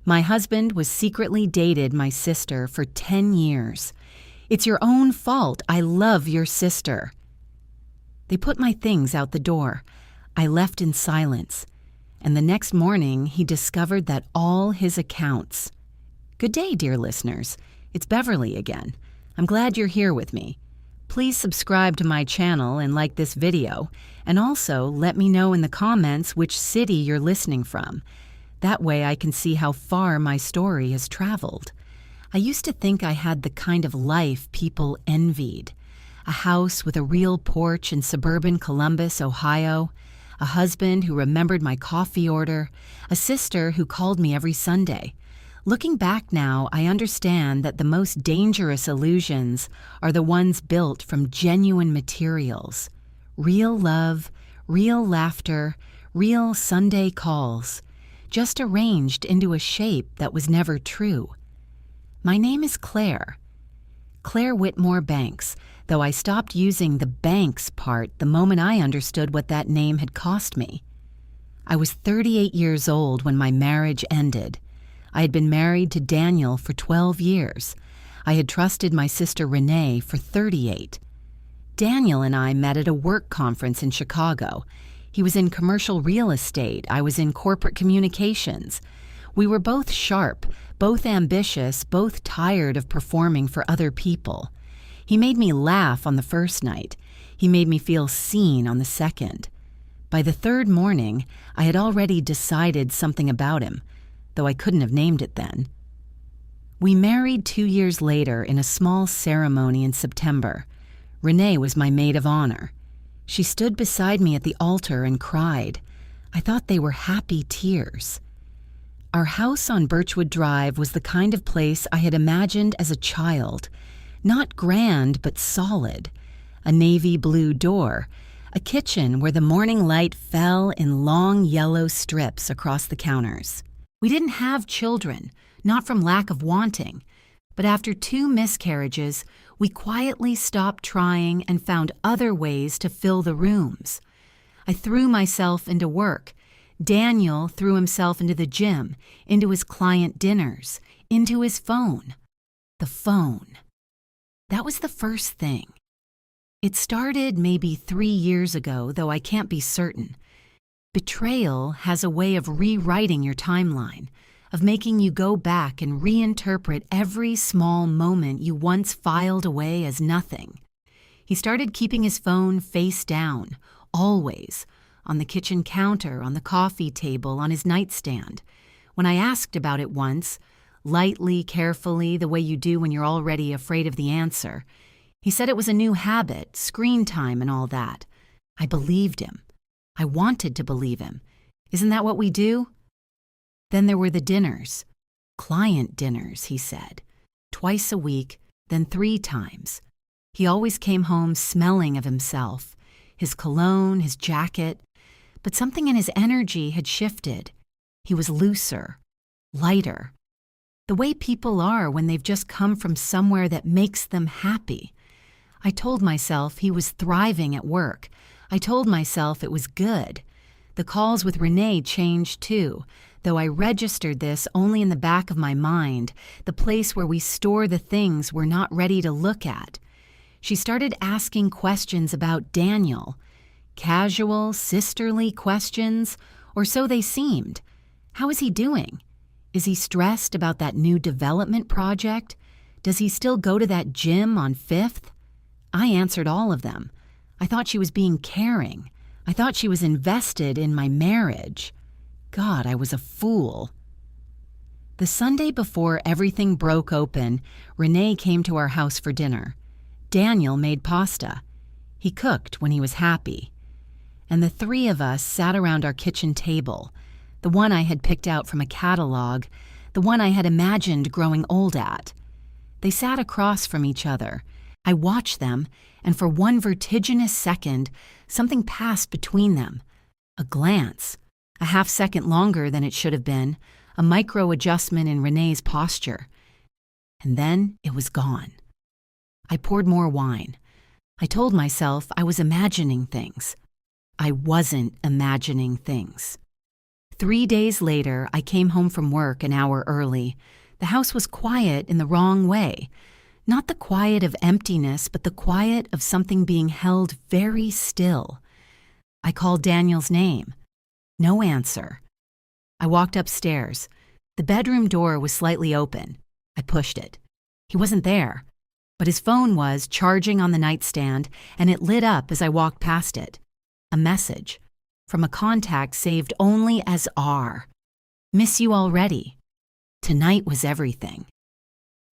My husband was secretly dated my sister for 10 years. It's your own fault. I love your sister. They put my things out the door. I left in silence. And the next morning, he discovered that all his accounts. Good day, dear listeners. It's Beverly again. I'm glad you're here with me. Please subscribe to my channel and like this video, and also let me know in the comments which city you're listening from. That way I can see how far my story has traveled. I used to think I had the kind of life people envied. A house with a real porch in suburban Columbus, Ohio, a husband who remembered my coffee order, a sister who called me every Sunday. Looking back now, I understand that the most dangerous illusions are the ones built from genuine materials. Real love, real laughter, real Sunday calls, just arranged into a shape that was never true. My name is Claire. Claire Whitmore Banks, though I stopped using the Banks part the moment I understood what that name had cost me. I was 38 years old when my marriage ended. I had been married to Daniel for 12 years. I had trusted my sister Renee for 38. Daniel and I met at a work conference in Chicago. He was in commercial real estate. I was in corporate communications. We were both sharp, both ambitious, both tired of performing for other people. He made me laugh on the first night. He made me feel seen on the second. By the third morning, I had already decided something about him, though I couldn't have named it then. We married 2 years later in a small ceremony in September. Renee was my maid of honor. She stood beside me at the altar and cried. I thought they were happy tears. Our house on Birchwood Drive was the kind of place I had imagined as a child. Not grand, but solid. A navy blue door. A kitchen where the morning light fell in long yellow strips across the counters. We didn't have children, not from lack of wanting, but after 2 miscarriages, we quietly stopped trying and found other ways to fill the rooms. I threw myself into work. Daniel threw himself into the gym, into his client dinners, into his phone. The phone. That was the first thing. It started maybe 3 years ago, though I can't be certain. Betrayal has a way of rewriting your timeline, of making you go back and reinterpret every small moment you once filed away as nothing. He started keeping his phone face down, always, on the kitchen counter, on the coffee table, on his nightstand. When I asked about it once, lightly, carefully, the way you do when you're already afraid of the answer, he said it was a new habit, screen time and all that. I believed him. I wanted to believe him. Isn't that what we do? Then there were the dinners. Client dinners, he said. Twice a week, then 3 times. He always came home smelling of himself, his cologne, his jacket. But something in his energy had shifted. He was looser, lighter. The way people are when they've just come from somewhere that makes them happy. I told myself he was thriving at work. I told myself it was good. The calls with Renee changed too, though I registered this only in the back of my mind, the place where we store the things we're not ready to look at. She started asking questions about Daniel. Casual, sisterly questions, or so they seemed. How is he doing? Is he stressed about that new development project? Does he still go to that gym on 5th? I answered all of them. I thought she was being caring. I thought she was invested in my marriage. God, I was a fool. The Sunday before everything broke open, Renee came to our house for dinner. Daniel made pasta. He cooked when he was happy. And the 3 of us sat around our kitchen table, the one I had picked out from a catalog, the one I had imagined growing old at. They sat across from each other. I watched them, and for one vertiginous second, something passed between them. A glance, a half-second longer than it should have been, a micro-adjustment in Renee's posture. And then it was gone. I poured more wine. I told myself I was imagining things. I wasn't imagining things. 3 days later, I came home from work an hour early. The house was quiet in the wrong way. Not the quiet of emptiness, but the quiet of something being held very still. I called Daniel's name. No answer. I walked upstairs. The bedroom door was slightly open. I pushed it. He wasn't there, but his phone was charging on the nightstand, and it lit up as I walked past it. A message from a contact saved only as R. Miss you already. Tonight was everything.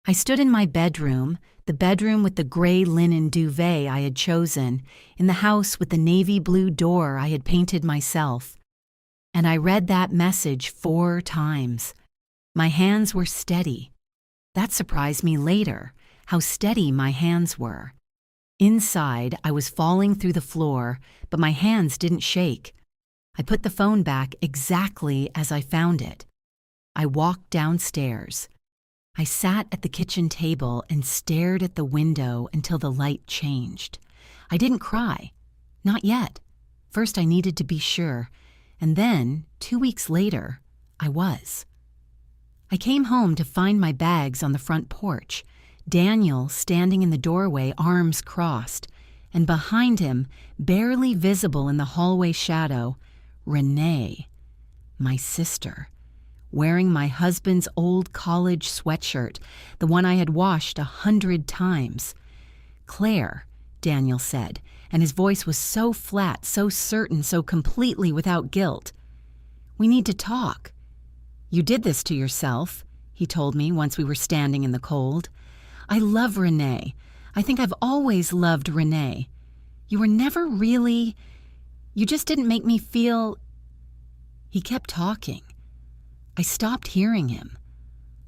I stood in my bedroom, the bedroom with the gray linen duvet I had chosen, in the house with the navy blue door I had painted myself. And I read that message 4 times. My hands were steady. That surprised me later, how steady my hands were. Inside, I was falling through the floor, but my hands didn't shake. I put the phone back exactly as I found it. I walked downstairs. I sat at the kitchen table and stared at the window until the light changed. I didn't cry. Not yet. First, I needed to be sure. And then, 2 weeks later, I was. I came home to find my bags on the front porch, Daniel standing in the doorway, arms crossed, and behind him, barely visible in the hallway shadow, Renee, my sister, wearing my husband's old college sweatshirt, the one I had washed 100 times. Claire, Daniel said, and his voice was so flat, so certain, so completely without guilt. We need to talk. You did this to yourself, he told me once we were standing in the cold. I love Renee. I think I've always loved Renee. You were never really... You just didn't make me feel... He kept talking. I stopped hearing him.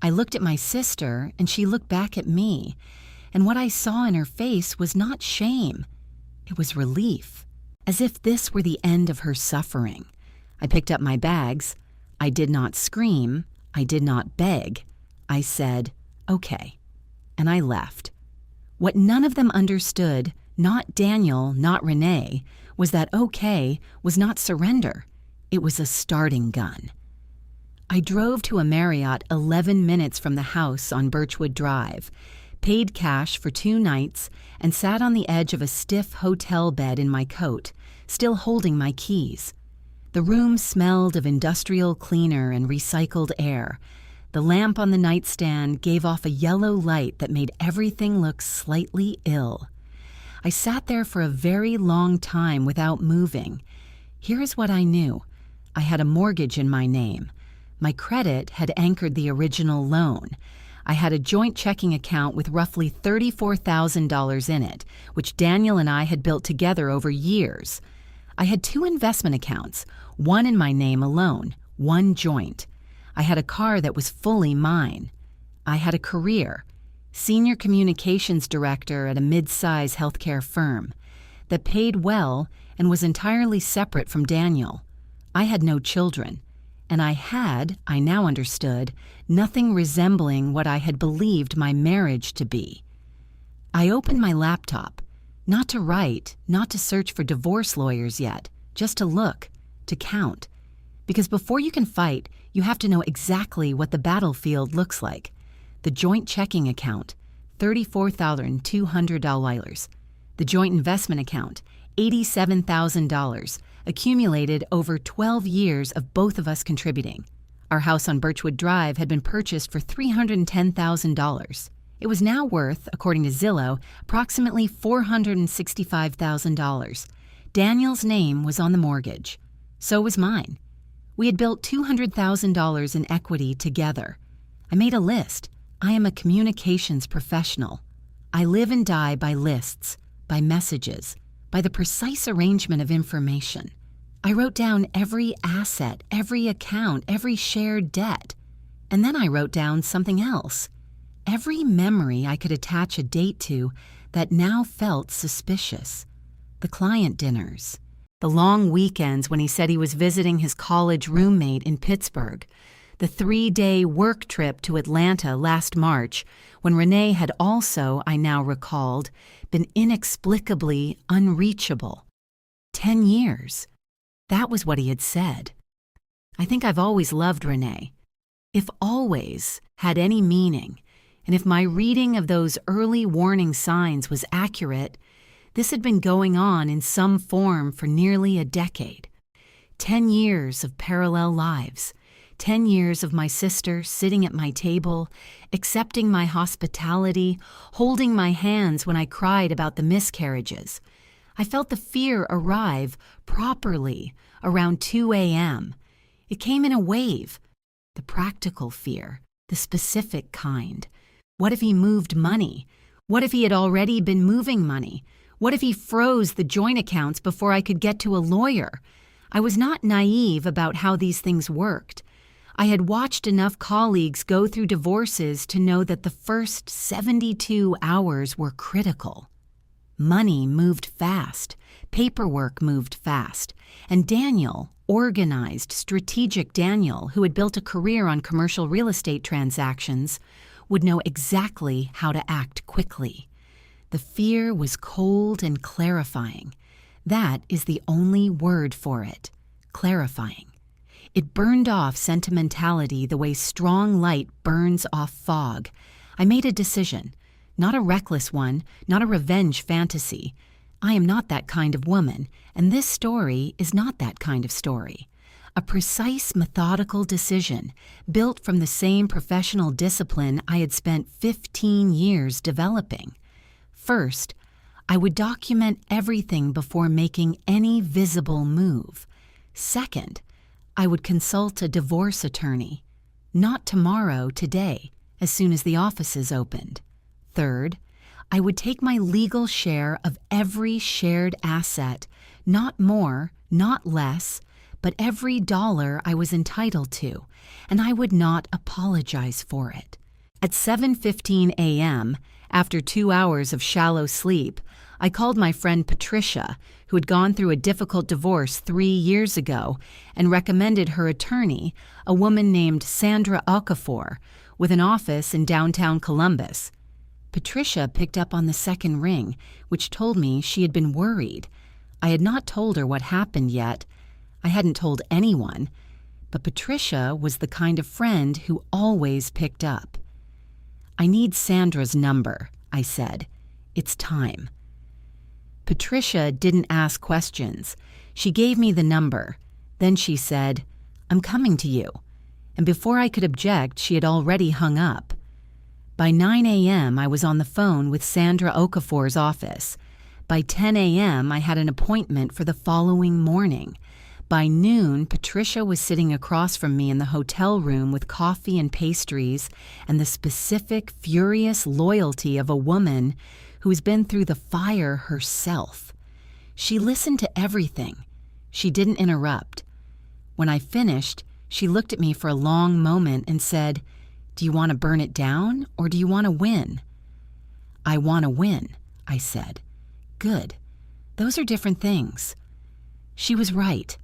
I looked at my sister, and she looked back at me, and what I saw in her face was not shame. It was relief, as if this were the end of her suffering. I picked up my bags. I did not scream. I did not beg. I said, okay, and I left. What none of them understood, not Daniel, not Renee, was that okay was not surrender. It was a starting gun. I drove to a Marriott 11 minutes from the house on Birchwood Drive, paid cash for 2 nights, and sat on the edge of a stiff hotel bed in my coat, still holding my keys. The room smelled of industrial cleaner and recycled air. The lamp on the nightstand gave off a yellow light that made everything look slightly ill. I sat there for a very long time without moving. Here is what I knew. I had a mortgage in my name. My credit had anchored the original loan. I had a joint checking account with roughly $34,000 in it, which Daniel and I had built together over years. I had 2 investment accounts, one in my name alone, one joint. I had a car that was fully mine. I had a career, senior communications director at a mid-size healthcare firm, that paid well and was entirely separate from Daniel. I had no children, and I now understood, nothing resembling what I had believed my marriage to be. I opened my laptop, not to write, not to search for divorce lawyers yet, just to look, to count. Because before you can fight, you have to know exactly what the battlefield looks like. The joint checking account, $34,200. The joint investment account, $87,000, accumulated over 12 years of both of us contributing. Our house on Birchwood Drive had been purchased for $310,000. It was now worth, according to Zillow, approximately $465,000. Daniel's name was on the mortgage. So was mine. We had built $200,000 in equity together. I made a list. I am a communications professional. I live and die by lists, by messages, by the precise arrangement of information. I wrote down every asset, every account, every shared debt. And then I wrote down something else. Every memory I could attach a date to that now felt suspicious. The client dinners. The long weekends when he said he was visiting his college roommate in Pittsburgh. The 3-day work trip to Atlanta last March, when Renee had also, I now recalled, been inexplicably unreachable. 10 years. That was what he had said. I think I've always loved Renee. If always had any meaning, and if my reading of those early warning signs was accurate, this had been going on in some form for nearly a decade. 10 years of parallel lives. 10 years of my sister sitting at my table, accepting my hospitality, holding my hands when I cried about the miscarriages. I felt the fear arrive properly around 2 a.m. It came in a wave. The practical fear, the specific kind. What if he moved money? What if he had already been moving money? What if he froze the joint accounts before I could get to a lawyer? I was not naive about how these things worked. I had watched enough colleagues go through divorces to know that the first 72 hours were critical. Money moved fast, paperwork moved fast, and Daniel, organized, strategic Daniel, who had built a career on commercial real estate transactions, would know exactly how to act quickly. The fear was cold and clarifying. That is the only word for it, clarifying. It burned off sentimentality the way strong light burns off fog. I made a decision, not a reckless one, not a revenge fantasy. I am not that kind of woman, and this story is not that kind of story. A precise, methodical decision, built from the same professional discipline I had spent 15 years developing. First, I would document everything before making any visible move. Second, I would consult a divorce attorney. Not tomorrow, today, as soon as the offices opened. Third, I would take my legal share of every shared asset, not more, not less, but every dollar I was entitled to, and I would not apologize for it. At 7:15 a.m., after 2 hours of shallow sleep, I called my friend Patricia, who had gone through a difficult divorce 3 years ago, and recommended her attorney, a woman named Sandra Okafor, with an office in downtown Columbus. Patricia picked up on the second ring, which told me she had been worried. I had not told her what happened yet. I hadn't told anyone, but Patricia was the kind of friend who always picked up. "I need Sandra's number," I said. "It's time." Patricia didn't ask questions. She gave me the number. Then she said, "I'm coming to you." And before I could object, she had already hung up. By 9 a.m., I was on the phone with Sandra Okafor's office. By 10 a.m., I had an appointment for the following morning. By noon, Patricia was sitting across from me in the hotel room with coffee and pastries and the specific, furious loyalty of a woman who's been through the fire herself. She listened to everything. She didn't interrupt. When I finished, she looked at me for a long moment and said, "Do you want to burn it down, or do you want to win?" "I want to win," I said. "Good. Those are different things." She was right.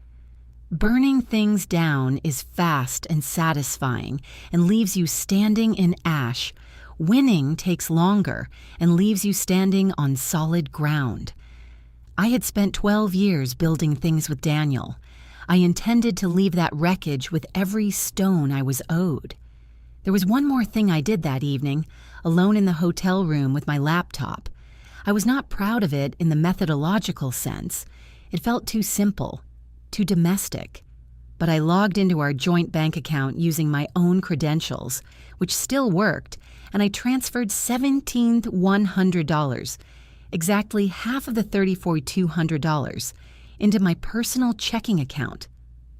Burning things down is fast and satisfying and leaves you standing in ash. Winning takes longer and leaves you standing on solid ground. I had spent 12 years building things with Daniel. I intended to leave that wreckage with every stone I was owed. There was one more thing I did that evening, alone in the hotel room with my laptop. I was not proud of it in the methodological sense. It felt too simple, too domestic. But I logged into our joint bank account using my own credentials, which still worked, and I transferred $1,700, exactly half of the $3,400, into my personal checking account.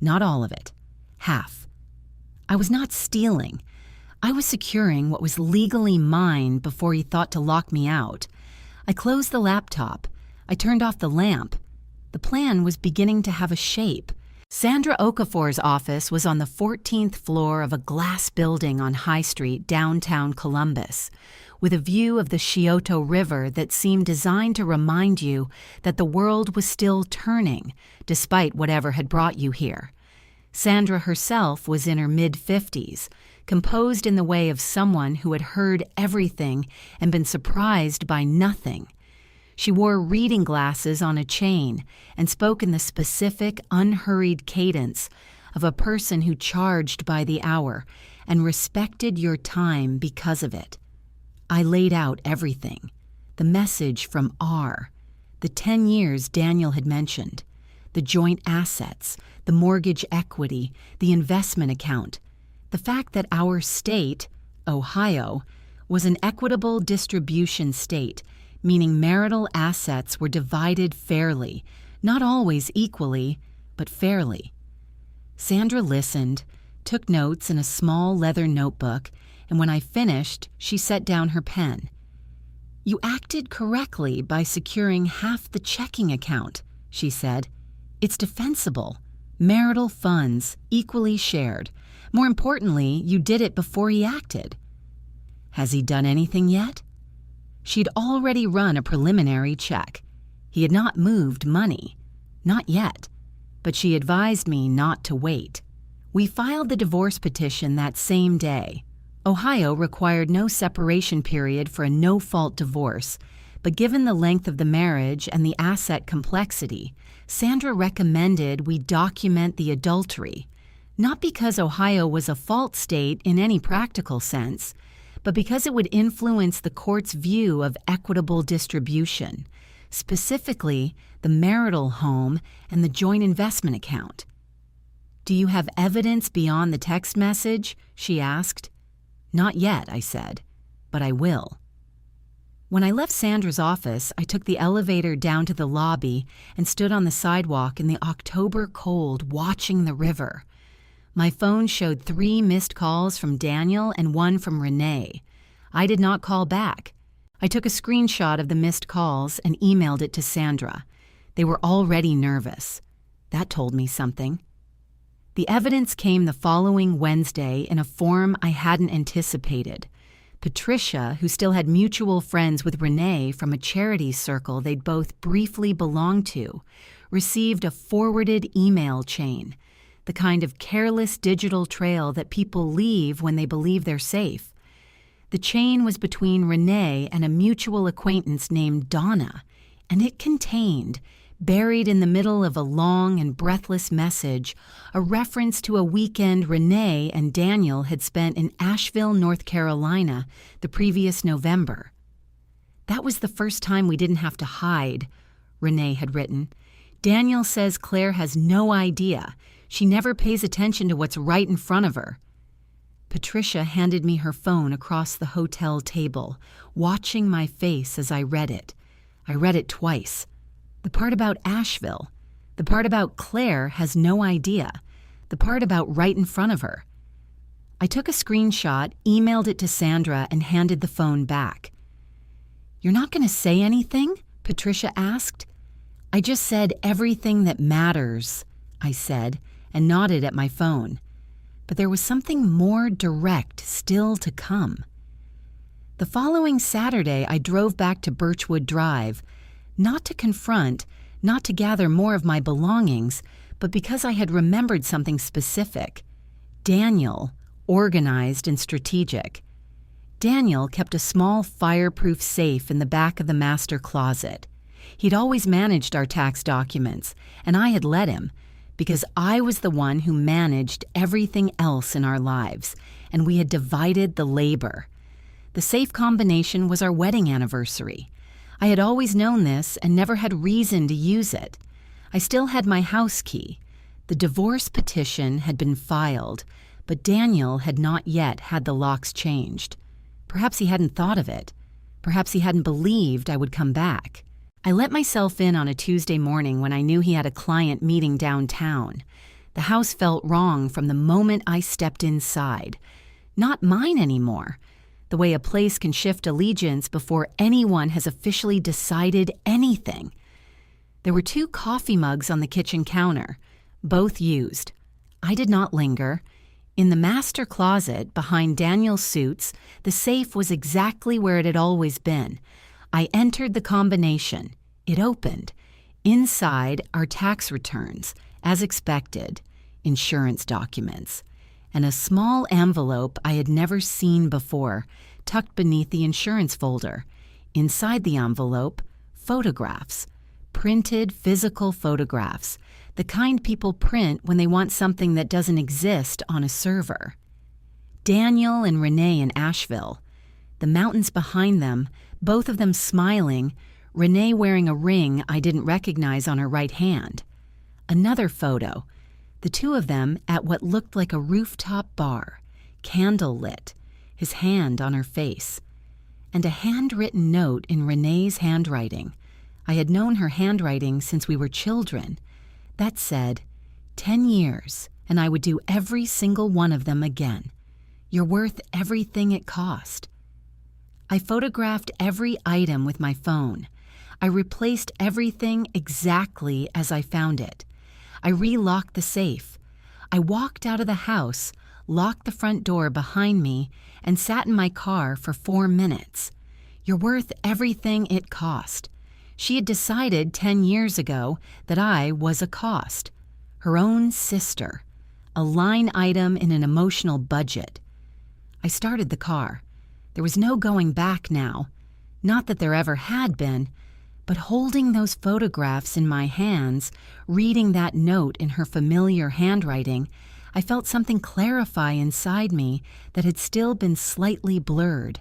Not all of it. Half. I was not stealing. I was securing what was legally mine before he thought to lock me out. I closed the laptop. I turned off the lamp. The plan was beginning to have a shape. Sandra Okafor's office was on the 14th floor of a glass building on High Street, downtown Columbus, with a view of the Scioto River that seemed designed to remind you that the world was still turning, despite whatever had brought you here. Sandra herself was in her mid-50s, composed in the way of someone who had heard everything and been surprised by nothing. She wore reading glasses on a chain and spoke in the specific, unhurried cadence of a person who charged by the hour and respected your time because of it. I laid out everything. The message from R, the 10 years Daniel had mentioned, the joint assets, the mortgage equity, the investment account, the fact that our state, Ohio, was an equitable distribution state, meaning marital assets were divided fairly, not always equally, but fairly. Sandra listened, took notes in a small leather notebook, and when I finished, she set down her pen. "You acted correctly by securing half the checking account," she said. "It's defensible. Marital funds, equally shared. More importantly, you did it before he acted." "Has he done anything yet?" She'd already run a preliminary check. He had not moved money. Not yet. But she advised me not to wait. We filed the divorce petition that same day. Ohio required no separation period for a no-fault divorce, but given the length of the marriage and the asset complexity, Sandra recommended we document the adultery, not because Ohio was a fault state in any practical sense, but because it would influence the court's view of equitable distribution, specifically the marital home and the joint investment account. "Do you have evidence beyond the text message?" she asked. "Not yet," I said, "but I will." When I left Sandra's office, I took the elevator down to the lobby and stood on the sidewalk in the October cold watching the river. My phone showed 3 missed calls from Daniel and 1 from Renee. I did not call back. I took a screenshot of the missed calls and emailed it to Sandra. They were already nervous. That told me something. The evidence came the following Wednesday in a form I hadn't anticipated. Patricia, who still had mutual friends with Renee from a charity circle they'd both briefly belonged to, received a forwarded email chain, the kind of careless digital trail that people leave when they believe they're safe. The chain was between Renee and a mutual acquaintance named Donna, and it contained, buried in the middle of a long and breathless message, a reference to a weekend Renee and Daniel had spent in Asheville, North Carolina, the previous November. "That was the first time we didn't have to hide," Renee had written. "Daniel says Claire has no idea. She never pays attention to what's right in front of her." Patricia handed me her phone across the hotel table, watching my face as I read it. I read it twice. The part about Asheville, the part about Claire has no idea, the part about right in front of her. I took a screenshot, emailed it to Sandra, and handed the phone back. "You're not going to say anything?" Patricia asked. "I just said everything that matters," I said, and nodded at my phone. But there was something more direct still to come. The following Saturday, I drove back to Birchwood Drive, not to confront, not to gather more of my belongings, but because I had remembered something specific. Daniel, organized and strategic. Daniel kept a small fireproof safe in the back of the master closet. He'd always managed our tax documents, and I had let him, because I was the one who managed everything else in our lives, and we had divided the labor. The safe combination was our wedding anniversary. I had always known this and never had reason to use it. I still had my house key. The divorce petition had been filed, but Daniel had not yet had the locks changed. Perhaps he hadn't thought of it. Perhaps he hadn't believed I would come back. I let myself in on a Tuesday morning when I knew he had a client meeting downtown. The house felt wrong from the moment I stepped inside. Not mine anymore. The way a place can shift allegiance before anyone has officially decided anything. There were 2 coffee mugs on the kitchen counter, both used. I did not linger. In the master closet, behind Daniel's suits, the safe was exactly where it had always been. I entered the combination. It opened. Inside, our tax returns, as expected, insurance documents, and a small envelope I had never seen before, tucked beneath the insurance folder. Inside the envelope, photographs, printed physical photographs, the kind people print when they want something that doesn't exist on a server. Daniel and Renee in Asheville. The mountains behind them, both of them smiling, Renee wearing a ring I didn't recognize on her right hand. Another photo, the two of them at what looked like a rooftop bar, candle lit, his hand on her face. And a handwritten note in Renee's handwriting. I had known her handwriting since we were children. That said, 10 years, and I would do every single one of them again. You're worth everything it cost. I photographed every item with my phone. I replaced everything exactly as I found it. I relocked the safe. I walked out of the house, locked the front door behind me, and sat in my car for 4 minutes. You're worth everything it cost. She had decided 10 years ago that I was a cost. Her own sister. A line item in an emotional budget. I started the car. There was no going back now. Not that there ever had been, but holding those photographs in my hands, reading that note in her familiar handwriting, I felt something clarify inside me that had still been slightly blurred.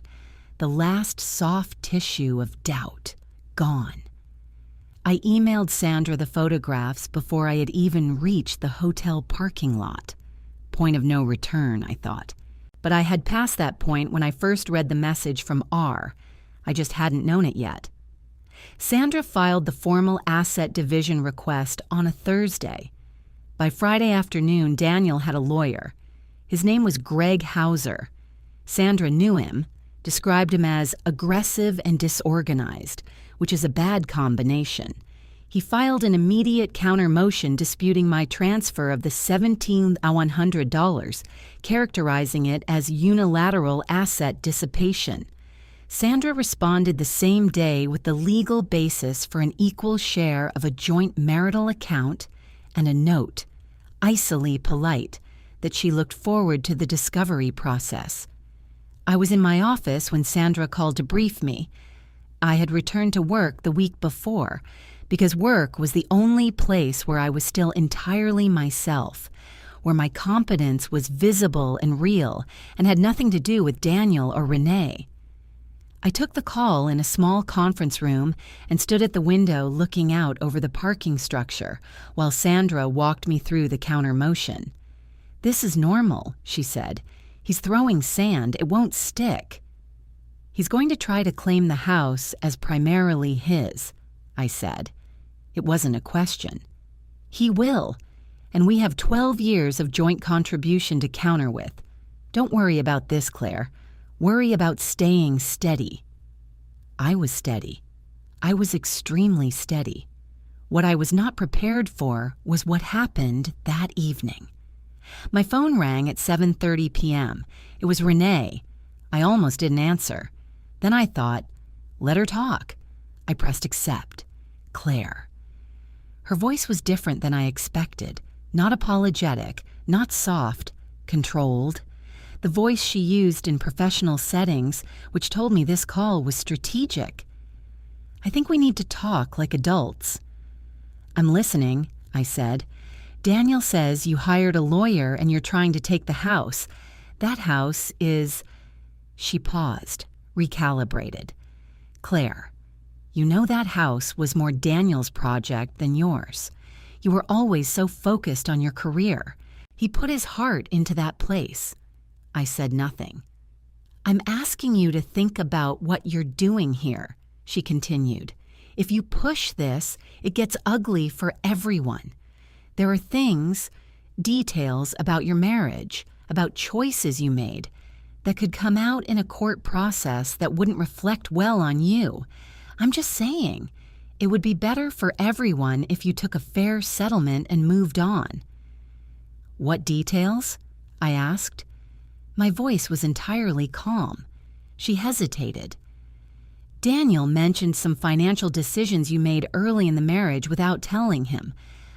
The last soft tissue of doubt, gone. I emailed Sandra the photographs before I had even reached the hotel parking lot. Point of no return, I thought. But I had passed that point when I first read the message from R. I just hadn't known it yet. Sandra filed the formal asset division request on a Thursday. By Friday afternoon, Daniel had a lawyer. His name was Greg Hauser. Sandra knew him, described him as aggressive and disorganized, which is a bad combination. He filed an immediate counter motion disputing my transfer of the $1,700, characterizing it as unilateral asset dissipation. Sandra responded the same day with the legal basis for an equal share of a joint marital account and a note, icily polite, that she looked forward to the discovery process. I was in my office when Sandra called to brief me. I had returned to work the week before because work was the only place where I was still entirely myself, where my competence was visible and real and had nothing to do with Daniel or Renee. I took the call in a small conference room and stood at the window looking out over the parking structure while Sandra walked me through the counter motion. "This is normal," she said. "He's throwing sand. It won't stick." "He's going to try to claim the house as primarily his," I said. It wasn't a question. "He will, and we have 12 years of joint contribution to counter with. Don't worry about this, Claire. Worry about staying steady." I was steady. I was extremely steady. What I was not prepared for was what happened that evening. My phone rang at 7:30 p.m. It was Renee. I almost didn't answer. Then I thought, let her talk. I pressed accept. Claire. Her voice was different than I expected. Not apologetic, not soft, controlled. The voice she used in professional settings, which told me this call was strategic. "I think we need to talk like adults." "I'm listening," I said. "Daniel says you hired a lawyer and you're trying to take the house. That house is—" She paused, recalibrated. "Claire, you know that house was more Daniel's project than yours. You were always so focused on your career. He put his heart into that place." I said nothing. "I'm asking you to think about what you're doing here," she continued. "If you push this, it gets ugly for everyone. There are things, details about your marriage, about choices you made, that could come out in a court process that wouldn't reflect well on you. I'm just saying, it would be better for everyone if you took a fair settlement and moved on." "What details?" I asked. My voice was entirely calm. She hesitated. "Daniel mentioned some financial decisions you made early in the marriage without telling him.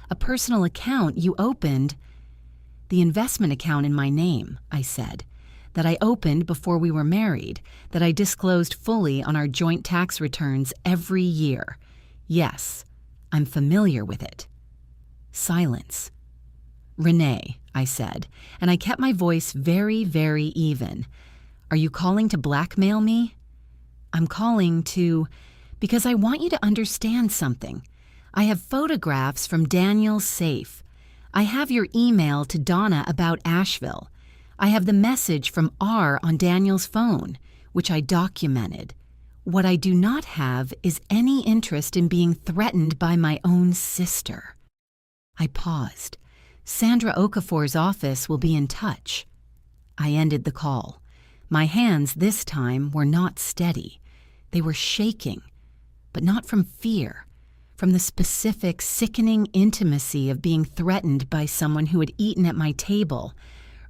A personal account you opened—" "The investment account in my name," I said, "that I opened before we were married, that I disclosed fully on our joint tax returns every year. Yes, I'm familiar with it." Silence. "Renee," I said, and I kept my voice very, very even. "Are you calling to blackmail me?" "I'm calling because I want you to understand something. I have photographs from Daniel's safe. I have your email to Donna about Asheville. I have the message from R on Daniel's phone, which I documented. What I do not have is any interest in being threatened by my own sister." I paused. "Sandra Okafor's office will be in touch." I ended the call. My hands this time were not steady. They were shaking, but not from fear, from the specific, sickening intimacy of being threatened by someone who had eaten at my table.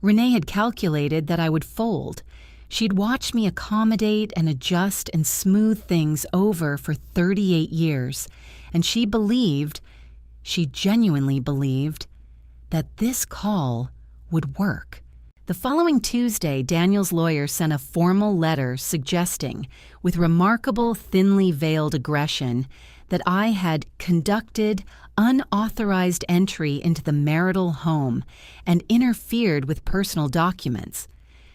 Renee had calculated that I would fold. She'd watched me accommodate and adjust and smooth things over for 38 years, and she genuinely believed, that this call would work. The following Tuesday, Daniel's lawyer sent a formal letter suggesting, with remarkable thinly veiled aggression, that I had conducted unauthorized entry into the marital home and interfered with personal documents.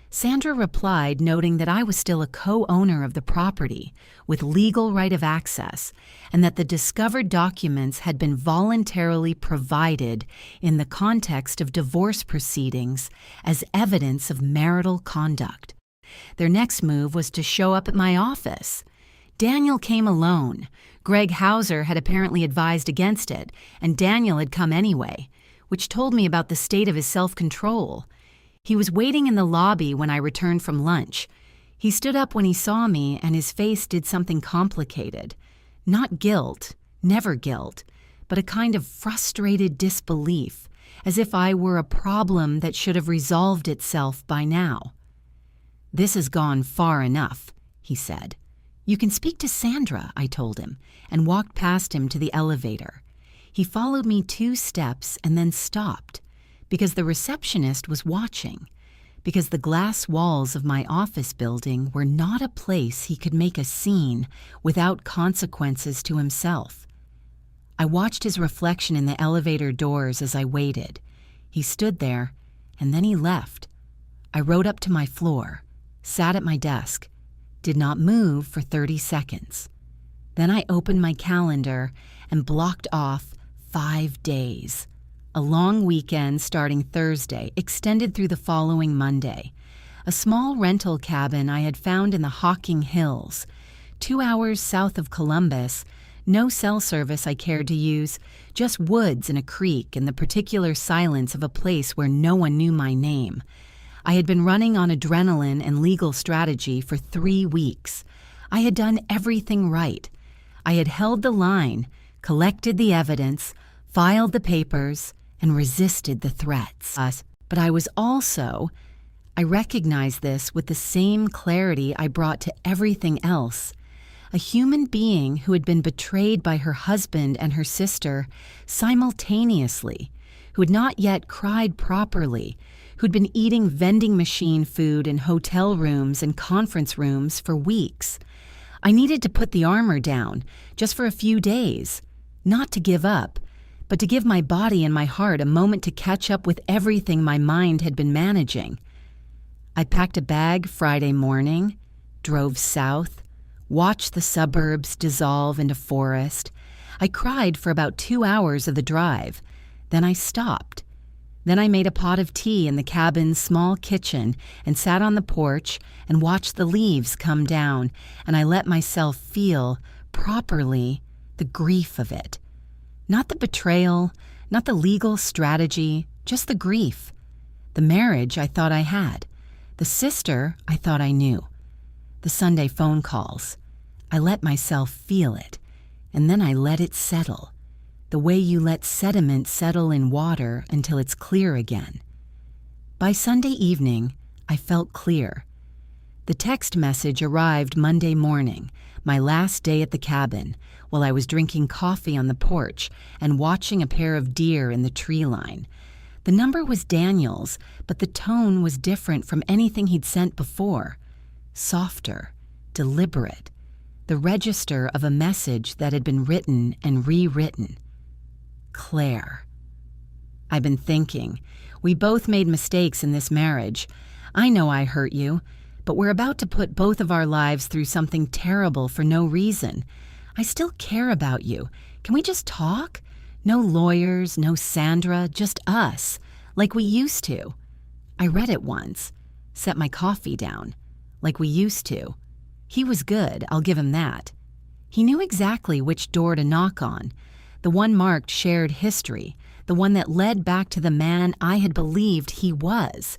Sandra replied, noting that I was still a co-owner of the property with legal right of access, and that the discovered documents had been voluntarily provided in the context of divorce proceedings as evidence of marital conduct. Their next move was to show up at my office. Daniel came alone. Greg Hauser had apparently advised against it, and Daniel had come anyway, which told me about the state of his self-control. He was waiting in the lobby when I returned from lunch. He stood up when he saw me, and his face did something complicated. Not guilt, never guilt, but a kind of frustrated disbelief, as if I were a problem that should have resolved itself by now. "This has gone far enough," he said. "You can speak to Sandra," I told him, and walked past him to the elevator. He followed me 2 steps and then stopped, because the receptionist was watching, because the glass walls of my office building were not a place he could make a scene without consequences to himself. I watched his reflection in the elevator doors as I waited. He stood there, and then he left. I rode up to my floor, sat at my desk, did not move for 30 seconds. Then I opened my calendar and blocked off 5 days. A long weekend starting Thursday, extended through the following Monday. A small rental cabin I had found in the Hocking Hills, 2 hours south of Columbus. No cell service I cared to use, just woods and a creek and the particular silence of a place where no one knew my name. I had been running on adrenaline and legal strategy for 3 weeks. I had done everything right. I had held the line, collected the evidence, filed the papers, and resisted the threats. But I recognized this with the same clarity I brought to everything else. A human being who had been betrayed by her husband and her sister simultaneously, who had not yet cried properly, who'd been eating vending machine food in hotel rooms and conference rooms for weeks. I needed to put the armor down, just for a few days, not to give up, but to give my body and my heart a moment to catch up with everything my mind had been managing. I packed a bag Friday morning, drove south, watched the suburbs dissolve into forest. I cried for about 2 hours of the drive. Then I stopped. Then I made a pot of tea in the cabin's small kitchen and sat on the porch and watched the leaves come down, and I let myself feel, properly, the grief of it. Not the betrayal, not the legal strategy, just the grief. The marriage I thought I had. The sister I thought I knew. The Sunday phone calls. I let myself feel it, and then I let it settle, the way you let sediment settle in water until it's clear again. By Sunday evening, I felt clear. The text message arrived Monday morning, my last day at the cabin, while I was drinking coffee on the porch and watching a pair of deer in the tree line. The number was Daniel's, but the tone was different from anything he'd sent before. Softer, deliberate, the register of a message that had been written and rewritten. Claire. I've been thinking. We both made mistakes in this marriage. I know I hurt you, but we're about to put both of our lives through something terrible for no reason. I still care about you. Can we just talk? No lawyers, no Sandra, just us, like we used to. I read it once, set my coffee down, like we used to. He was good, I'll give him that. He knew exactly which door to knock on, the one marked shared history, the one that led back to the man I had believed he was.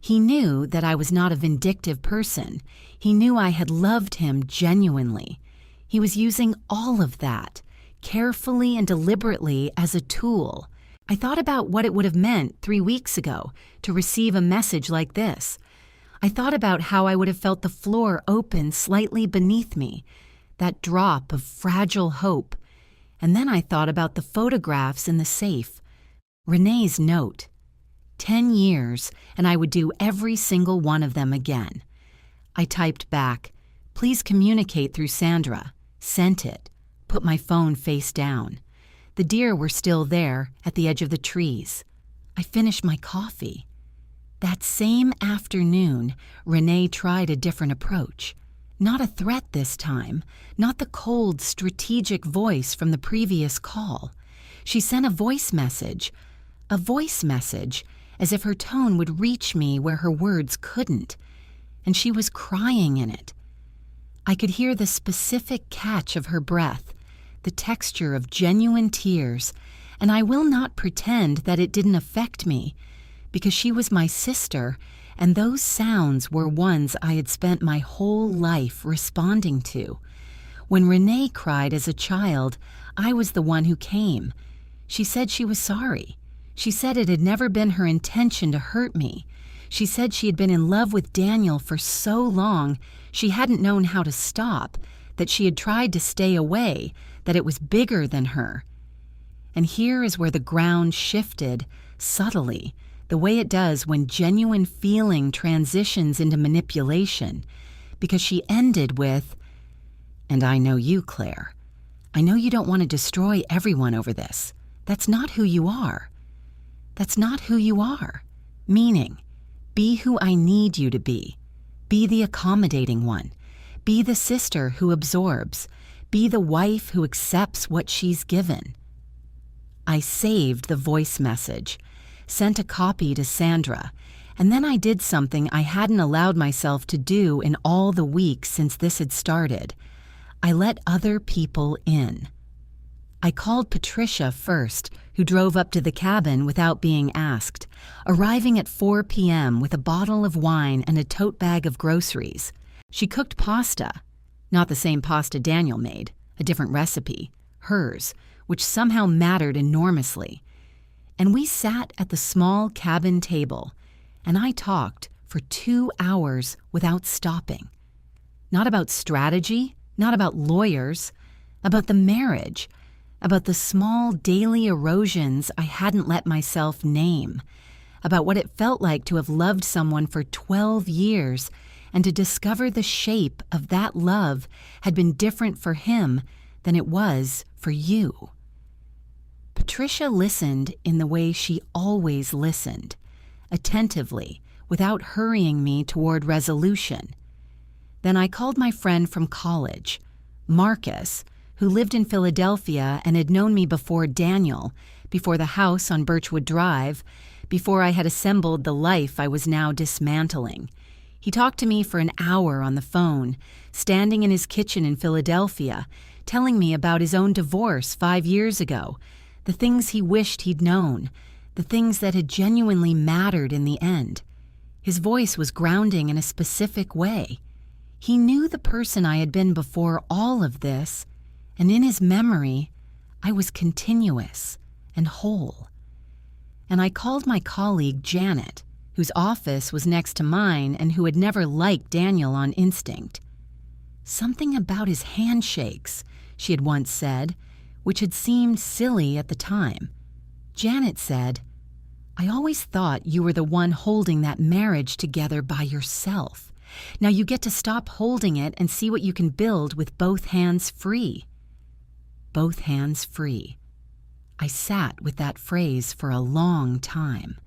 He knew that I was not a vindictive person. He knew I had loved him genuinely. He was using all of that, carefully and deliberately, as a tool. I thought about what it would have meant 3 weeks ago to receive a message like this. I thought about how I would have felt the floor open slightly beneath me, that drop of fragile hope. And then I thought about the photographs in the safe. Renee's note. 10 years, and I would do every single one of them again. I typed back, "Please communicate through Sandra." Sent it. Put my phone face down. The deer were still there at the edge of the trees. I finished my coffee. That same afternoon, Renee tried a different approach. Not a threat this time, not the cold, strategic voice from the previous call. She sent a voice message, as if her tone would reach me where her words couldn't. And she was crying in it. I could hear the specific catch of her breath, the texture of genuine tears, and I will not pretend that it didn't affect me, because she was my sister, and those sounds were ones I had spent my whole life responding to. When Renee cried as a child, I was the one who came. She said she was sorry. She said it had never been her intention to hurt me. She said she had been in love with Daniel for so long she hadn't known how to stop, that she had tried to stay away, that it was bigger than her. And here is where the ground shifted, subtly, the way it does when genuine feeling transitions into manipulation, because she ended with, "And I know you, Claire. I know you don't want to destroy everyone over this. That's not who you are. That's not who you are." Meaning, be who I need you to be. Be the accommodating one. Be the sister who absorbs. Be the wife who accepts what she's given. I saved the voice message, sent a copy to Sandra, and then I did something I hadn't allowed myself to do in all the weeks since this had started. I let other people in. I called Patricia first, who drove up to the cabin without being asked, arriving at 4 p.m. with a bottle of wine and a tote bag of groceries. She cooked pasta, not the same pasta Daniel made, a different recipe, hers, which somehow mattered enormously. And we sat at the small cabin table, and I talked for 2 hours without stopping. Not about strategy, not about lawyers, about the marriage, about the small daily erosions I hadn't let myself name, about what it felt like to have loved someone for 12 years and to discover the shape of that love had been different for him than it was for you. Patricia listened in the way she always listened, attentively, without hurrying me toward resolution. Then I called my friend from college, Marcus, who lived in Philadelphia and had known me before Daniel, before the house on Birchwood Drive, before I had assembled the life I was now dismantling. He talked to me for an hour on the phone, standing in his kitchen in Philadelphia, telling me about his own divorce 5 years ago, the things he wished he'd known, the things that had genuinely mattered in the end. His voice was grounding in a specific way. He knew the person I had been before all of this, and in his memory, I was continuous and whole. And I called my colleague Janet, whose office was next to mine and who had never liked Daniel on instinct. Something about his handshakes, she had once said, which had seemed silly at the time. Janet said, "I always thought you were the one holding that marriage together by yourself. Now you get to stop holding it and see what you can build with both hands free." Both hands free. I sat with that phrase for a long time.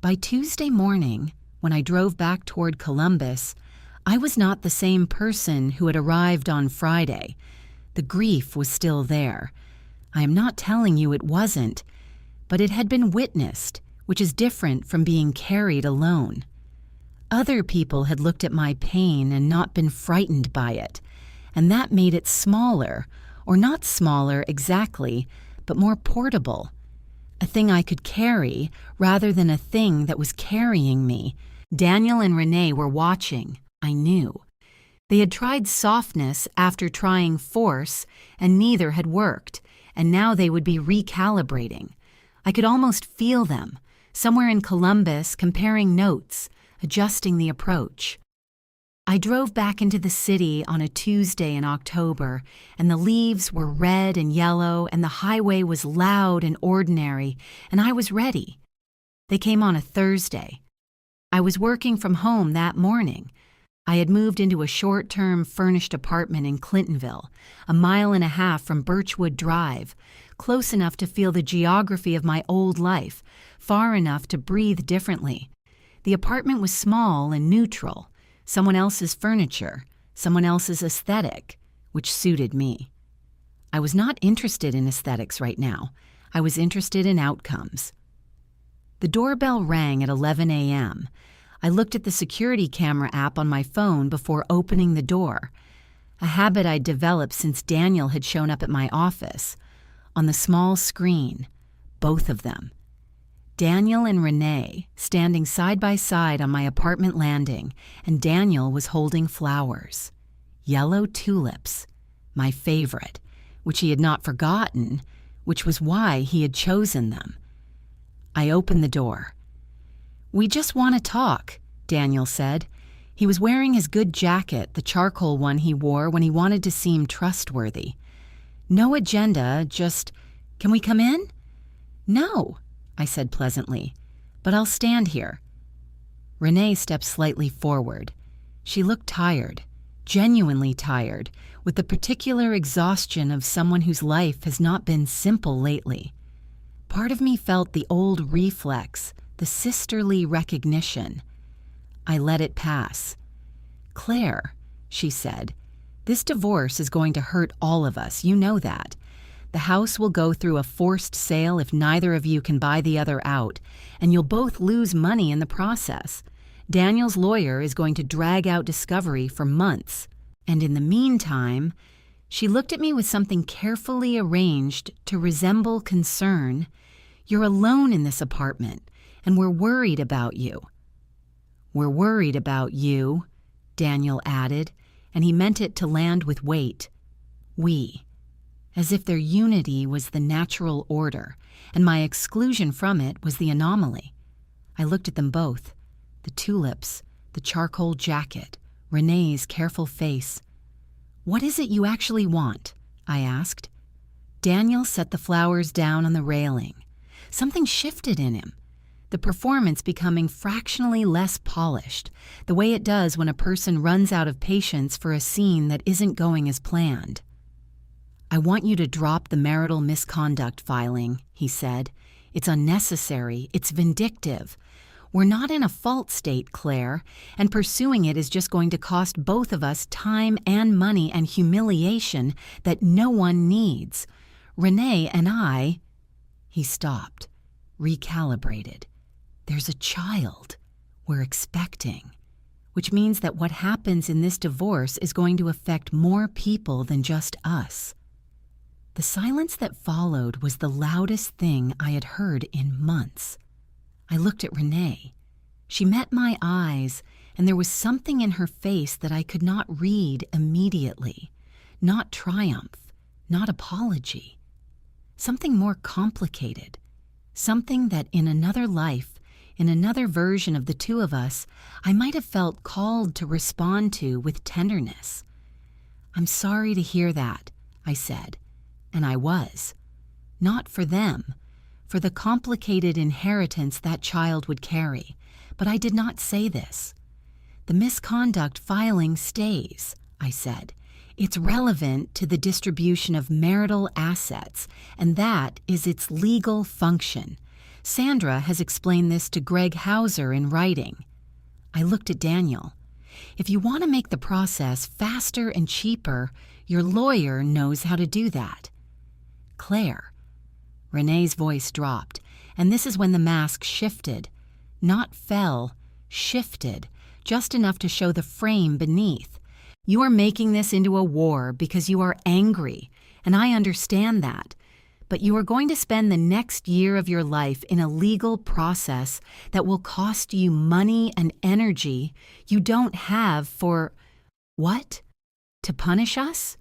By Tuesday morning, when I drove back toward Columbus, I was not the same person who had arrived on Friday. The grief was still there. I am not telling you it wasn't, but it had been witnessed, which is different from being carried alone. Other people had looked at my pain and not been frightened by it, and that made it smaller, or not smaller exactly, but more portable. A thing I could carry rather than a thing that was carrying me. Daniel and Renee were watching, I knew. They had tried softness after trying force, and neither had worked, and now they would be recalibrating. I could almost feel them, somewhere in Columbus, comparing notes, adjusting the approach. I drove back into the city on a Tuesday in October, and the leaves were red and yellow, and the highway was loud and ordinary, and I was ready. They came on a Thursday. I was working from home that morning. I had moved into a short-term furnished apartment in Clintonville, a mile and a half from Birchwood Drive, close enough to feel the geography of my old life, far enough to breathe differently. The apartment was small and neutral, someone else's furniture, someone else's aesthetic, which suited me. I was not interested in aesthetics right now. I was interested in outcomes. The doorbell rang at 11 a.m. I looked at the security camera app on my phone before opening the door, a habit I'd developed since Daniel had shown up at my office. On the small screen, both of them. Daniel and Renee standing side by side on my apartment landing, and Daniel was holding flowers. Yellow tulips, my favorite, which he had not forgotten, which was why he had chosen them. I opened the door. "We just want to talk," Daniel said. He was wearing his good jacket, the charcoal one he wore when he wanted to seem trustworthy. "No agenda, just, can we come in?" "No," I said pleasantly, "but I'll stand here." Renee stepped slightly forward. She looked tired, genuinely tired, with the particular exhaustion of someone whose life has not been simple lately. Part of me felt the old reflex, the sisterly recognition. I let it pass. "Claire," she said, "this divorce is going to hurt all of us, you know that. The house will go through a forced sale if neither of you can buy the other out, and you'll both lose money in the process. Daniel's lawyer is going to drag out discovery for months. And in the meantime," she looked at me with something carefully arranged to resemble concern, "you're alone in this apartment, and we're worried about you." "We're worried about you," Daniel added, and he meant it to land with weight. We. As if their unity was the natural order, and my exclusion from it was the anomaly. I looked at them both, the tulips, the charcoal jacket, Renee's careful face. "What is it you actually want?" I asked. Daniel set the flowers down on the railing. Something shifted in him, the performance becoming fractionally less polished, the way it does when a person runs out of patience for a scene that isn't going as planned. "I want you to drop the marital misconduct filing," he said. "It's unnecessary. It's vindictive. We're not in a fault state, Claire, and pursuing it is just going to cost both of us time and money and humiliation that no one needs. Renee and I—" He stopped, recalibrated. "There's a child we're expecting, which means that what happens in this divorce is going to affect more people than just us." The silence that followed was the loudest thing I had heard in months. I looked at Renee. She met my eyes, and there was something in her face that I could not read immediately. Not triumph, not apology. Something more complicated. Something that in another life, in another version of the two of us, I might have felt called to respond to with tenderness. "I'm sorry to hear that," I said. And I was. Not for them, for the complicated inheritance that child would carry, but I did not say this. "The misconduct filing stays," I said. It's relevant to the distribution of marital assets, and that is its legal function. Sandra has explained this to Greg Hauser in writing. I looked at Daniel. If you want to make the process faster and cheaper, your lawyer knows how to do that. Claire. Renee's voice dropped, and this is when the mask shifted. Not fell, shifted, just enough to show the frame beneath. You are making this into a war because you are angry, and I understand that. But you are going to spend the next year of your life in a legal process that will cost you money and energy you don't have for... What? To punish us?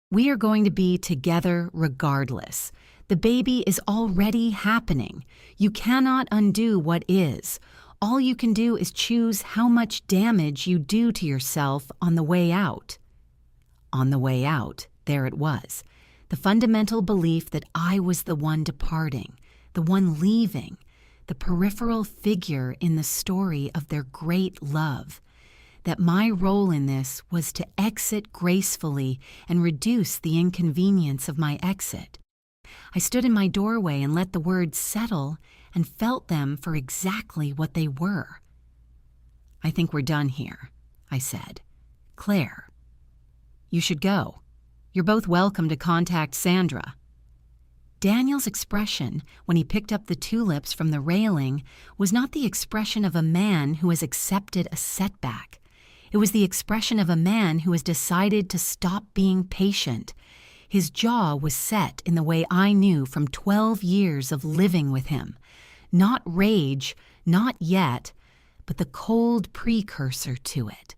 We are going to be together regardless. The baby is already happening. You cannot undo what is. All you can do is choose how much damage you do to yourself on the way out. On the way out, there it was. The fundamental belief that I was the one departing, the one leaving, the peripheral figure in the story of their great love. That my role in this was to exit gracefully and reduce the inconvenience of my exit. I stood in my doorway and let the words settle and felt them for exactly what they were. I think we're done here, I said. Claire. You should go. You're both welcome to contact Sandra. Daniel's expression when he picked up the tulips from the railing was not the expression of a man who has accepted a setback. It was the expression of a man who has decided to stop being patient. His jaw was set in the way I knew from 12 years of living with him. Not rage, not yet, but the cold precursor to it.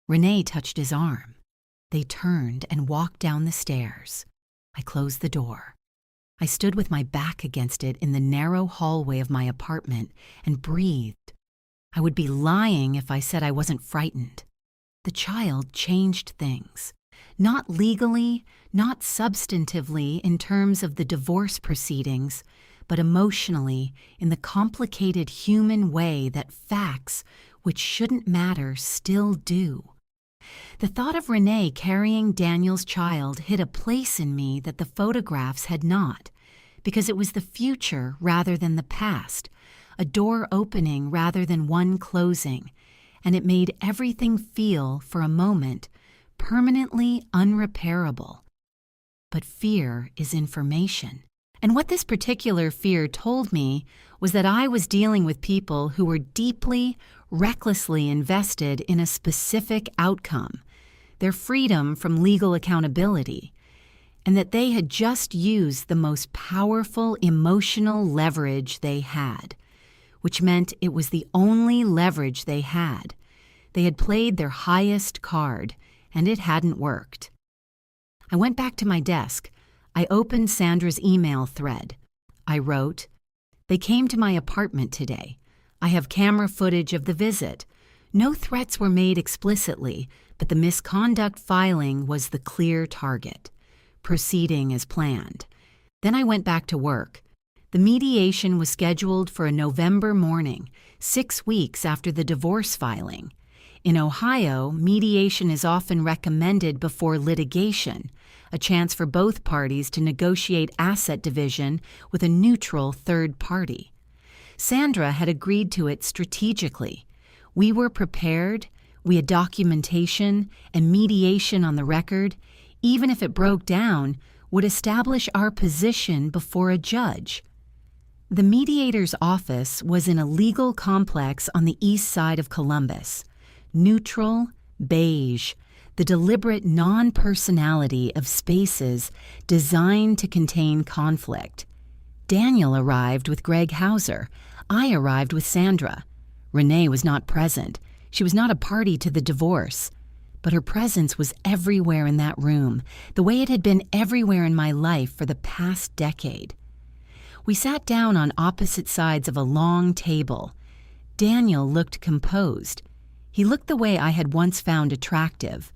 Renee touched his arm. They turned and walked down the stairs. I closed the door. I stood with my back against it in the narrow hallway of my apartment and breathed. I would be lying if I said I wasn't frightened. The child changed things. Not legally, not substantively in terms of the divorce proceedings, but emotionally in the complicated human way that facts, which shouldn't matter, still do. The thought of Renee carrying Daniel's child hit a place in me that the photographs had not, because it was the future rather than the past, a door opening rather than one closing, and it made everything feel, for a moment, permanently unrepairable. But fear is information. And what this particular fear told me was that I was dealing with people who were deeply, recklessly invested in a specific outcome, their freedom from legal accountability, and that they had just used the most powerful emotional leverage they had, which meant it was the only leverage they had. They had played their highest card, and it hadn't worked. I went back to my desk. I opened Sandra's email thread. I wrote, "They came to my apartment today. I have camera footage of the visit. No threats were made explicitly, but the misconduct filing was the clear target. Proceeding as planned." Then I went back to work. The mediation was scheduled for a November morning, 6 weeks after the divorce filing. In Ohio, mediation is often recommended before litigation, a chance for both parties to negotiate asset division with a neutral third party. Sandra had agreed to it strategically. We were prepared, we had documentation and mediation on the record, even if it broke down, would establish our position before a judge. The mediator's office was in a legal complex on the east side of Columbus. Neutral, beige, the deliberate non-personality of spaces designed to contain conflict. Daniel arrived with Greg Hauser. I arrived with Sandra. Renee was not present. She was not a party to the divorce. But her presence was everywhere in that room, the way it had been everywhere in my life for the past decade. We sat down on opposite sides of a long table. Daniel looked composed. He looked the way I had once found attractive,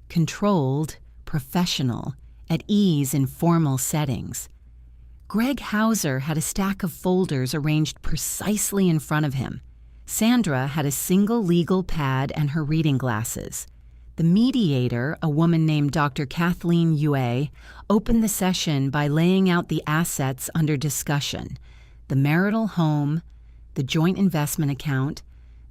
controlled, professional, at ease in formal settings. Greg Hauser had a stack of folders arranged precisely in front of him. Sandra had a single legal pad and her reading glasses. The mediator, a woman named Dr. Kathleen Yue, opened the session by laying out the assets under discussion: the marital home, the joint investment account,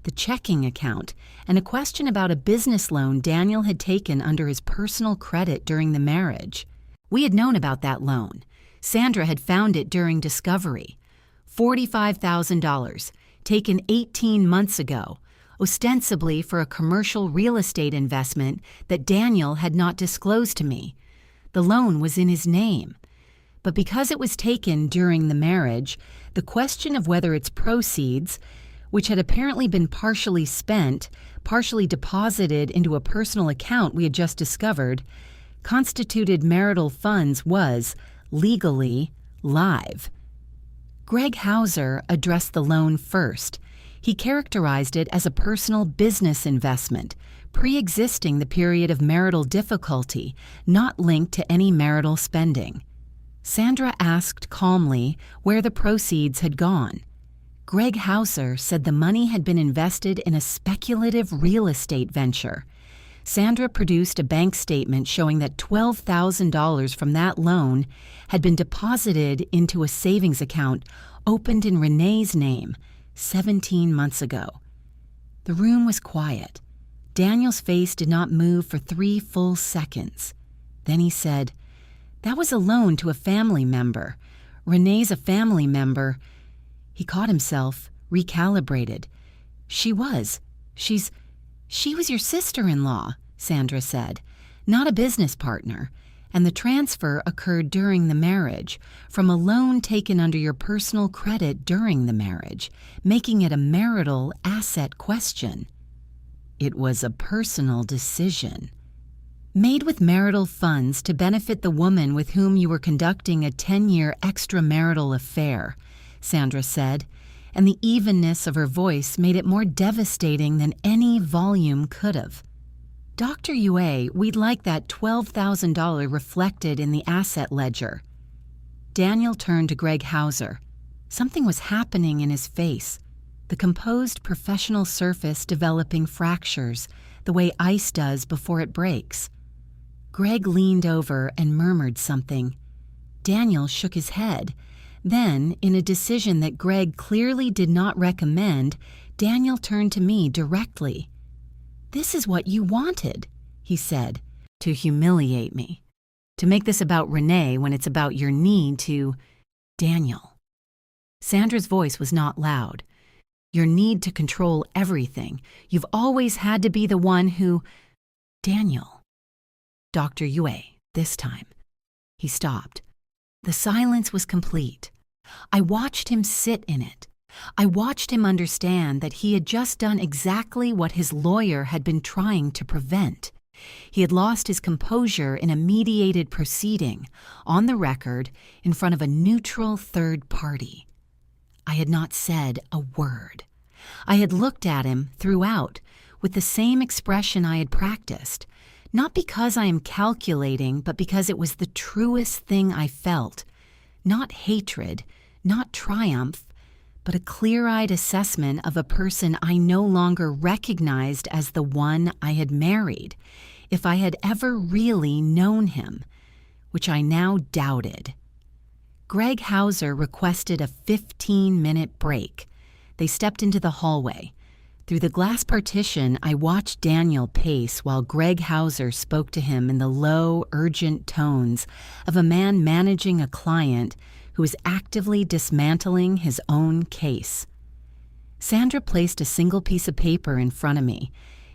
the checking account, and a question about a business loan Daniel had taken under his personal credit during the marriage. We had known about that loan. Sandra had found it during discovery. $45,000, taken 18 months ago, ostensibly for a commercial real estate investment that Daniel had not disclosed to me. The loan was in his name. But because it was taken during the marriage, the question of whether its proceeds, which had apparently been partially spent, partially deposited into a personal account we had just discovered, constituted marital funds was, legally, live. Greg Hauser addressed the loan first. He characterized it as a personal business investment, pre-existing the period of marital difficulty, not linked to any marital spending. Sandra asked calmly where the proceeds had gone. Greg Hauser said the money had been invested in a speculative real estate venture. Sandra produced a bank statement showing that $12,000 from that loan had been deposited into a savings account opened in Renee's name 17 months ago. The room was quiet. Daniel's face did not move for 3 full seconds. Then he said, "That was a loan to a family member. Renee's a family member." He caught himself, recalibrated. She was your sister-in-law, Sandra said, not a business partner, and the transfer occurred during the marriage, from a loan taken under your personal credit during the marriage, making it a marital asset question. It was a personal decision. Made with marital funds to benefit the woman with whom you were conducting a 10-year extramarital affair, Sandra said, and the evenness of her voice made it more devastating than any volume could have. "Dr. Yue, we'd like that $12,000 reflected in the asset ledger." Daniel turned to Greg Hauser. Something was happening in his face, the composed professional surface developing fractures, the way ice does before it breaks. Greg leaned over and murmured something. Daniel shook his head. Then, in a decision that Greg clearly did not recommend, Daniel turned to me directly. "This is what you wanted," he said, "to humiliate me. To make this about Renee when it's about your need to—" Daniel. Sandra's voice was not loud. "Your need to control everything. You've always had to be the one who—" Daniel. Dr. Yue, this time. He stopped. The silence was complete. I watched him sit in it. I watched him understand that he had just done exactly what his lawyer had been trying to prevent. He had lost his composure in a mediated proceeding, on the record, in front of a neutral third party. I had not said a word. I had looked at him throughout with the same expression I had practiced, not because I am calculating, but because it was the truest thing I felt. Not hatred, not triumph, but a clear-eyed assessment of a person I no longer recognized as the one I had married, if I had ever really known him, which I now doubted. Greg Hauser requested a 15-minute break. They stepped into the hallway. Through the glass partition, I watched Daniel pace while Greg Hauser spoke to him in the low, urgent tones of a man managing a client who was actively dismantling his own case. Sandra placed a single piece of paper in front of me.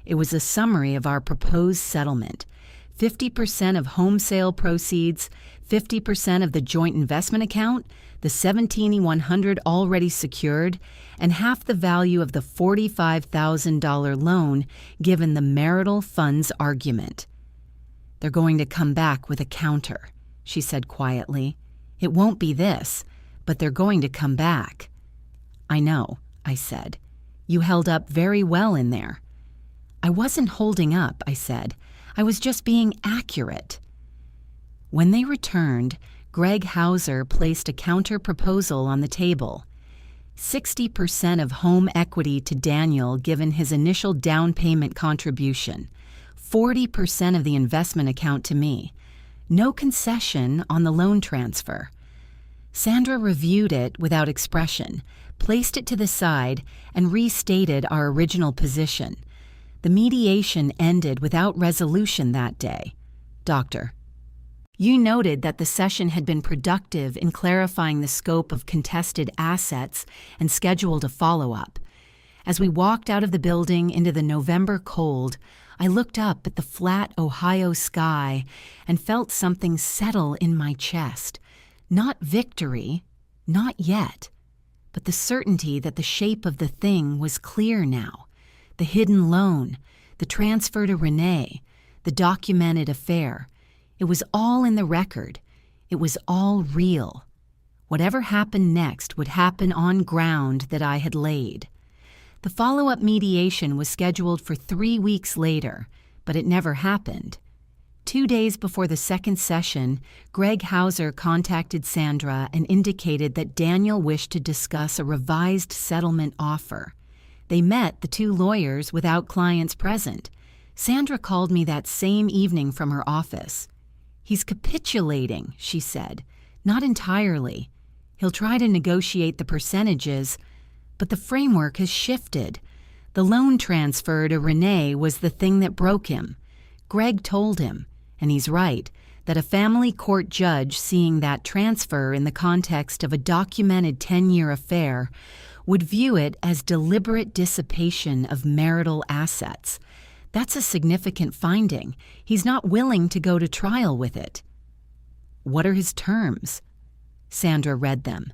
It was a summary of our proposed settlement. 50% of home sale proceeds, 50% of the joint investment account, the $17,100 already secured, and half the value of the $45,000 loan given the marital funds argument. "They're going to come back with a counter," she said quietly. "It won't be this, but they're going to come back." "I know," I said. "You held up very well in there." "I wasn't holding up," I said. "I was just being accurate." When they returned, Greg Hauser placed a counter-proposal on the table. 60% of home equity to Daniel given his initial down payment contribution, 40% of the investment account to me. No concession on the loan transfer. Sandra reviewed it without expression, placed it to the side, and restated our original position. The mediation ended without resolution that day. Doctor: You noted that the session had been productive in clarifying the scope of contested assets and scheduled a follow-up. As we walked out of the building into the November cold, I looked up at the flat Ohio sky and felt something settle in my chest. Not victory, not yet, but the certainty that the shape of the thing was clear now. The hidden loan, the transfer to Renee, the documented affair. It was all in the record. It was all real. Whatever happened next would happen on ground that I had laid. The follow-up mediation was scheduled for 3 weeks later, but it never happened. 2 days before the second session, Greg Hauser contacted Sandra and indicated that Daniel wished to discuss a revised settlement offer. They met, the two lawyers, without clients present. Sandra called me that same evening from her office. "He's capitulating," she said. "Not entirely. He'll try to negotiate the percentages, but the framework has shifted. The loan transfer to Renee was the thing that broke him. Greg told him, and he's right, that a family court judge seeing that transfer in the context of a documented 10-year affair would view it as deliberate dissipation of marital assets. That's a significant finding. He's not willing to go to trial with it." "What are his terms?" Sandra read them.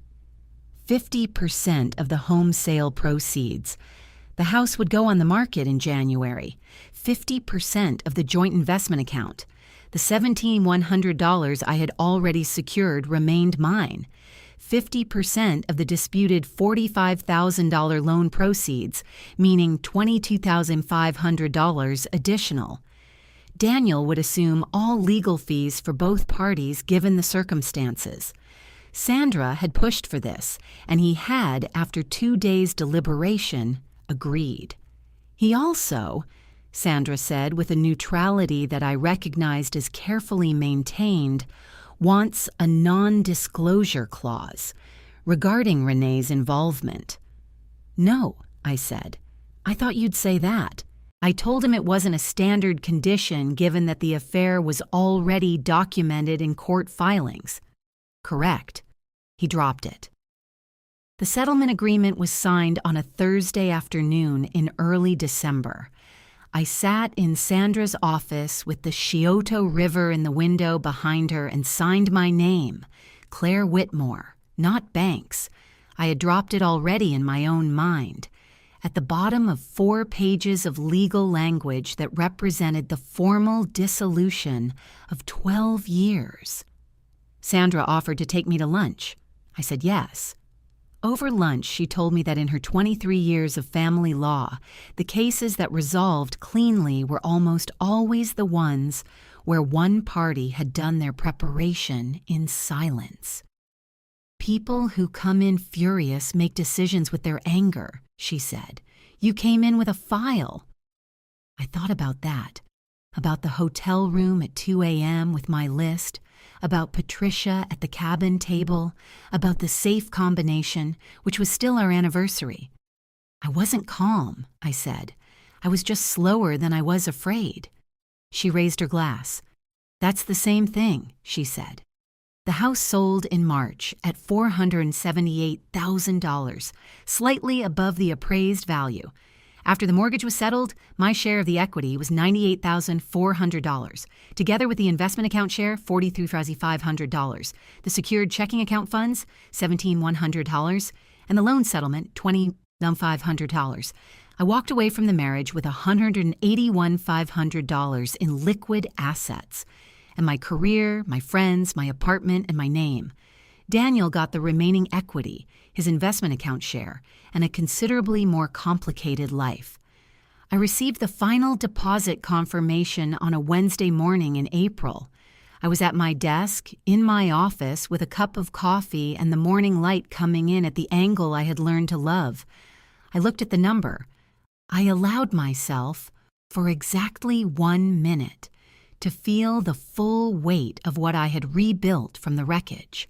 50% of the home sale proceeds. The house would go on the market in January. 50% of the joint investment account. The $17,100 I had already secured remained mine. 50% of the disputed $45,000 loan proceeds, meaning $22,500 additional. Daniel would assume all legal fees for both parties given the circumstances. Sandra had pushed for this, and he had, after 2 days' deliberation, agreed. He also, Sandra said with a neutrality that I recognized as carefully maintained, wants a non-disclosure clause regarding Renee's involvement. "No," I said. "I thought you'd say that." I told him it wasn't a standard condition given that the affair was already documented in court filings. "Correct." He dropped it. The settlement agreement was signed on a Thursday afternoon in early December. I sat in Sandra's office with the Scioto River in the window behind her and signed my name, Claire Whitmore, not Banks. I had dropped it already in my own mind. At the bottom of 4 pages of legal language that represented the formal dissolution of 12 years. Sandra offered to take me to lunch. I said yes. Over lunch, she told me that in her 23 years of family law, the cases that resolved cleanly were almost always the ones where one party had done their preparation in silence. "People who come in furious make decisions with their anger," she said. "You came in with a file." I thought about that, about the hotel room at 2 a.m. with my list, about Patricia at the cabin table, about the safe combination, which was still our anniversary. "I wasn't calm," I said. "I was just slower than I was afraid." She raised her glass. "That's the same thing," she said. The house sold in March at $478,000, slightly above the appraised value. After the mortgage was settled, my share of the equity was $98,400. Together with the investment account share, $43,500. The secured checking account funds, $17,100. And the loan settlement, $20,500. I walked away from the marriage with $181,500 in liquid assets. And my career, my friends, my apartment, and my name. Daniel got the remaining equity, his investment account share, and a considerably more complicated life. I received the final deposit confirmation on a Wednesday morning in April. I was at my desk, in my office, with a cup of coffee and the morning light coming in at the angle I had learned to love. I looked at the number. I allowed myself for exactly 1 minute, to feel the full weight of what I had rebuilt from the wreckage.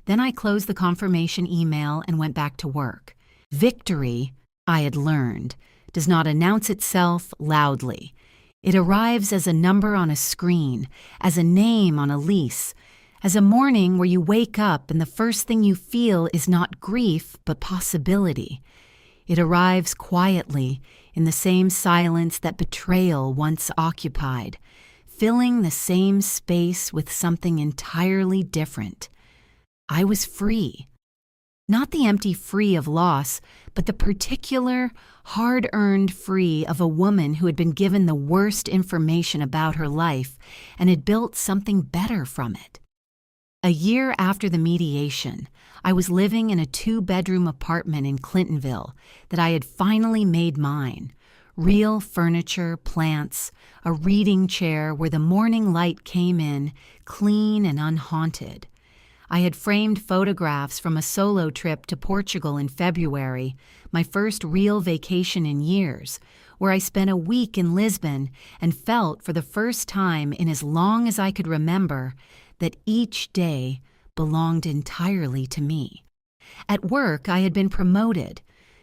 Then I closed the confirmation email and went back to work. Victory, I had learned, does not announce itself loudly. It arrives as a number on a screen, as a name on a lease, as a morning where you wake up and the first thing you feel is not grief but possibility. It arrives quietly in the same silence that betrayal once occupied, filling the same space with something entirely different. I was free. Not the empty free of loss, but the particular, hard-earned free of a woman who had been given the worst information about her life and had built something better from it. A year after the mediation, I was living in a 2-bedroom apartment in Clintonville that I had finally made mine. Real furniture, plants, a reading chair where the morning light came in, clean and unhaunted. I had framed photographs from a solo trip to Portugal in February, my first real vacation in years, where I spent a week in Lisbon and felt for the first time in as long as I could remember that each day belonged entirely to me. At work, I had been promoted.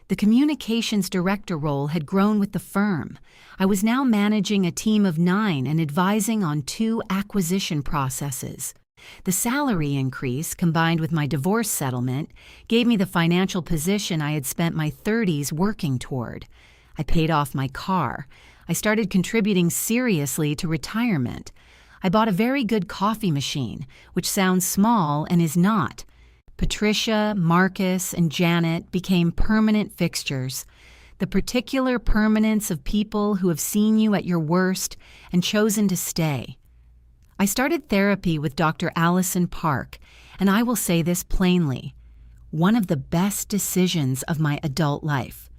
The communications director role had grown with the firm. I was now managing a team of 9 and advising on 2 acquisition processes. The salary increase, combined with my divorce settlement, gave me the financial position I had spent my 30s working toward. I paid off my car. I started contributing seriously to retirement. I bought a very good coffee machine, which sounds small and is not. Patricia, Marcus, and Janet became permanent fixtures. The particular permanence of people who have seen you at your worst and chosen to stay. I started therapy with Dr. Allison Park, and I will say this plainly, one of the best decisions of my adult life.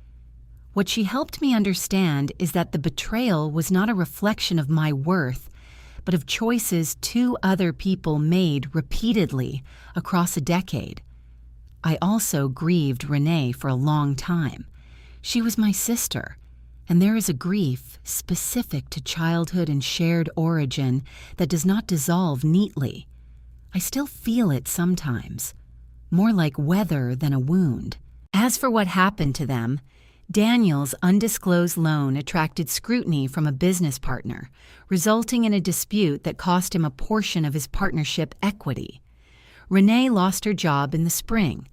What she helped me understand is that the betrayal was not a reflection of my worth, but of choices 2 other people made repeatedly across a decade. I also grieved Renee for a long time. She was my sister, and there is a grief specific to childhood and shared origin that does not dissolve neatly. I still feel it sometimes, more like weather than a wound. As for what happened to them, Daniel's undisclosed loan attracted scrutiny from a business partner, resulting in a dispute that cost him a portion of his partnership equity. Renee lost her job in the spring.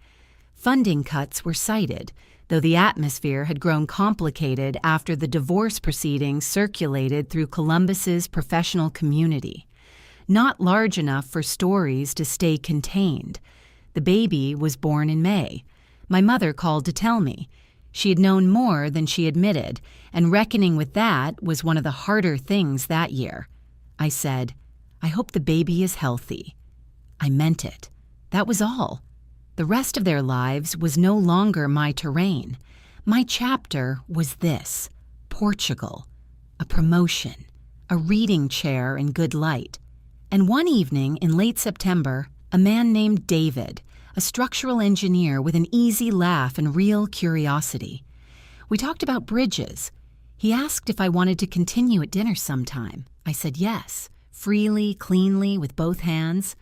Funding cuts were cited, though the atmosphere had grown complicated after the divorce proceedings circulated through Columbus's professional community. Not large enough for stories to stay contained. The baby was born in May. My mother called to tell me. She had known more than she admitted, and reckoning with that was one of the harder things that year. I said, "I hope the baby is healthy." I meant it. That was all. The rest of their lives was no longer my terrain. My chapter was this: Portugal, a promotion, a reading chair in good light. And one evening in late September, a man named David, a structural engineer with an easy laugh and real curiosity. We talked about bridges. He asked if I wanted to continue at dinner sometime. I said yes, freely, cleanly, with both hands.